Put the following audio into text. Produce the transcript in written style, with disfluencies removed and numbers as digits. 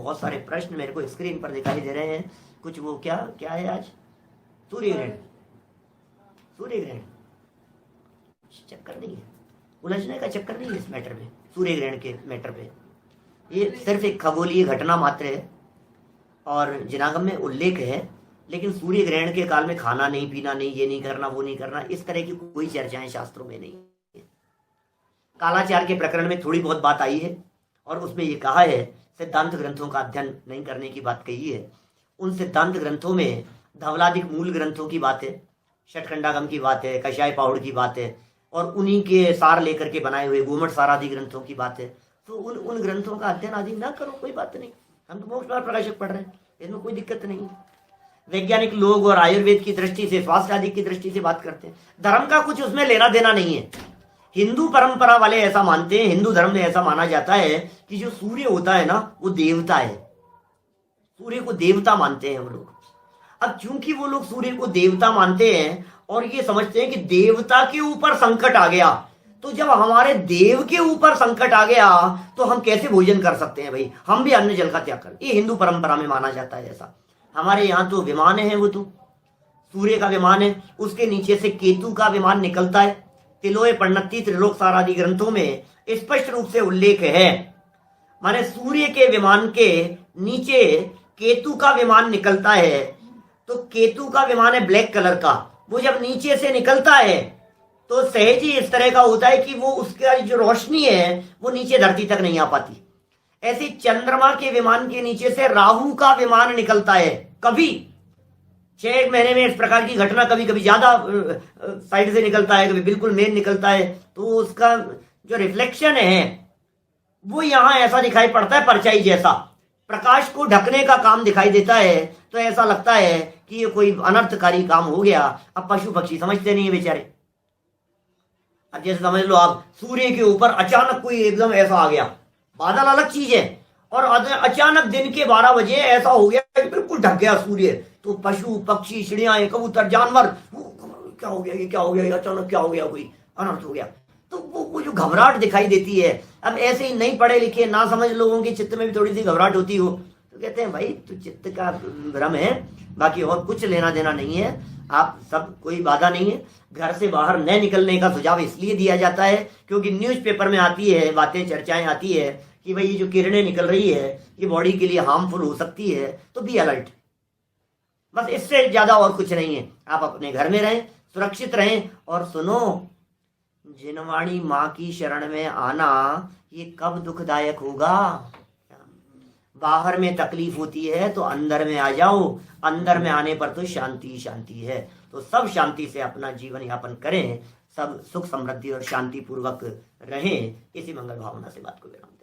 बहुत सारे प्रश्न मेरे को स्क्रीन पर दिखाई दे रहे हैं। कुछ वो क्या क्या है आज, सूर्य ग्रहण, सूर्य ग्रहण चक्कर नहीं है, उलझने का चक्कर नहीं है इस मैटर में, सूर्य ग्रहण के मैटर पे। ये सिर्फ एक खगोलीय घटना मात्र है और जिनागम में उल्लेख है, लेकिन सूर्य ग्रहण के काल में खाना नहीं, पीना नहीं, ये नहीं करना, वो नहीं करना, इस तरह की कोई चर्चाएं शास्त्रों में नहीं है। कालाचार के प्रकरण में थोड़ी बहुत बात आई है और उसमें ये कहा है, सिद्धांत ग्रंथों का अध्ययन नहीं करने की बात कही है। उन सिद्धांत ग्रंथों में धवलादिक मूल ग्रंथों की बात है, षटखंडागम की बात है, कषाय पाहुड़ की बात है और उन्हीं के सार लेकर के बनाए हुए गोमठ सारादि ग्रंथों की बात है। तो उन ग्रंथों का अध्ययन आदि ना करो, कोई बात नहीं, हम तो मोक्ष मार्ग प्रकाशक पढ़ रहे हैं, इसमें कोई दिक्कत नहीं है। वैज्ञानिक लोग और आयुर्वेद की दृष्टि से, स्वास्थ्य आदि की दृष्टि से बात करते हैं, धर्म का कुछ उसमें लेना देना नहीं है। हिंदू परंपरा वाले ऐसा मानते हैं, हिंदू धर्म में ऐसा माना जाता है कि जो सूर्य होता है ना वो देवता है, सूर्य को देवता मानते हैं वो लोग। अब चूंकि वो लोग सूर्य को देवता मानते हैं और ये समझते हैं कि देवता के ऊपर संकट आ गया, तो जब हमारे देव के ऊपर संकट आ गया तो हम कैसे भोजन कर सकते हैं भाई, हम भी अन्न जल का त्याग कर, ये हिंदू परंपरा में माना जाता है ऐसा। हमारे यहाँ तो विमान है, वो तो सूर्य का विमान है, उसके नीचे से केतु का विमान निकलता है। तिलोय पर्णति त्रिलोक सारादि ग्रंथों में स्पष्ट रूप से उल्लेख है, माने सूर्य के विमान के नीचे केतु का विमान निकलता है। तो केतु का विमान है ब्लैक कलर का, वो जब नीचे से निकलता है तो सहज ही इस तरह का होता है कि वो उसका जो रोशनी है वो नीचे धरती तक नहीं आ पाती। ऐसे चंद्रमा के विमान के नीचे से राहु का विमान निकलता है, कभी 6 महीने में इस प्रकार की घटना, कभी कभी ज्यादा साइड से निकलता है, कभी बिल्कुल मेन निकलता है, तो उसका जो रिफ्लेक्शन है वो यहां ऐसा दिखाई पड़ता है, परछाई जैसा प्रकाश को ढकने का काम दिखाई देता है। तो ऐसा लगता है कि ये कोई अनर्थकारी काम हो गया। अब पशु पक्षी समझते नहीं है बेचारे। अब जैसे समझ लो आप, सूर्य के ऊपर अचानक कोई एकदम ऐसा आ गया, बादल अलग चीज है, और अचानक दिन के 12 बजे ऐसा हो गया कि बिल्कुल ढक गया सूर्य, तो पशु पक्षी चिड़िया कबूतर जानवर, क्या हो गया, ये क्या हो गया, अचानक क्या हो गया, कोई अनर्थ हो गया, तो वो जो घबराहट दिखाई देती है। अब ऐसे ही नहीं पढ़े लिखे ना समझ लोगों के चित्त में भी थोड़ी सी घबराहट होती हो तो कहते हैं भाई तो चित्त का भ्रम है, बाकी और कुछ लेना देना नहीं है, आप सब कोई बाधा नहीं है। घर से बाहर न निकलने का सुझाव इसलिए दिया जाता है क्योंकि न्यूज़पेपर में आती है बातें, चर्चाएं आती है कि भाई ये जो किरणें निकल रही है ये बॉडी के लिए हार्मफुल हो सकती है, तो बी अलर्ट। बस इससे ज्यादा और कुछ नहीं है। आप अपने घर में रहें, सुरक्षित रहें, और सुनो, जिनवाणी माँ की शरण में आना ये कब दुखदायक होगा। बाहर में तकलीफ होती है तो अंदर में आ जाओ, अंदर में आने पर तो शांति शांति है। तो सब शांति से अपना जीवन यापन करें, सब सुख समृद्धि और शांति पूर्वक रहें। इसी मंगल भावना से बात को विराम।